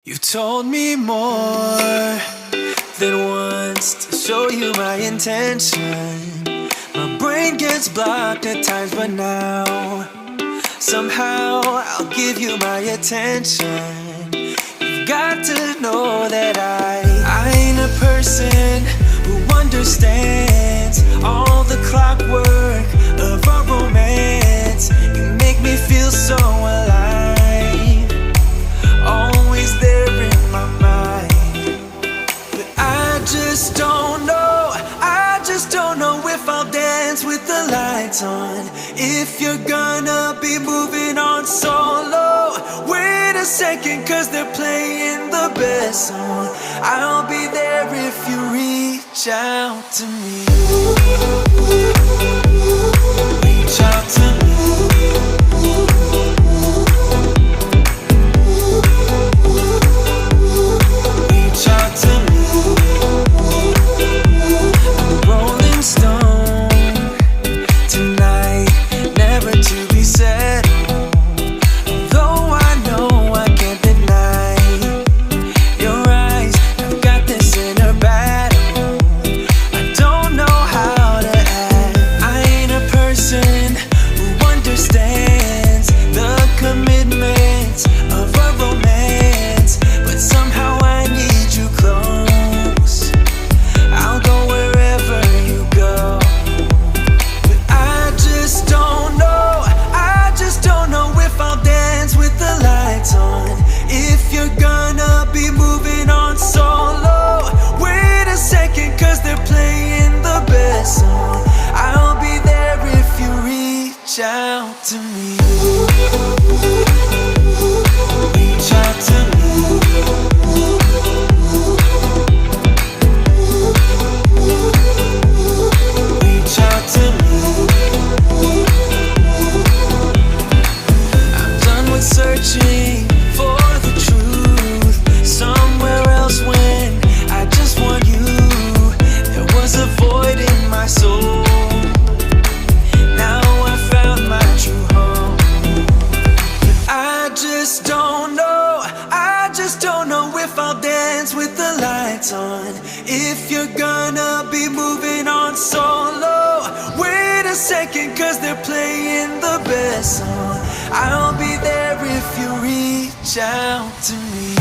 You've told me more than once to show you my intention. My brain gets blocked at times, but now somehow I'll give you my attention. You've got to know that I ain't a person who understands all the clockwork of our romance. You make me feel so alive, always there in my mind. But I just don't know, I just don't know if I'll dance with the lights on. If you're gonna be moving on solo, wait a second, cause they're playing the best song. I'll be there if you reach out to me. Reach out to me. Reach out to me. I'm a rolling stone tonight, never to be settled. Though I know I can't deny your eyes, I've got this inner battle. I don't know how to act. I ain't a person who understands the commitments of a romance, but somehow I need you close. I'll go wherever you go. But I just don't know, I just don't know if I'll dance with the lights on. If you're gonna be moving on solo, wait a second, cause they're playing the best song. I'll be there if you reach out to me. Reach out to me. Reach out to me. I'm done with searching for the truth somewhere else when I just want you. There was a void in my soul. Now I found my true home. But I just don't know, I just don't know if I'll dance with the lights on. If you're gonna be moving on solo, wait a second, cause they're playing the best song. I'll be there if you reach out to me.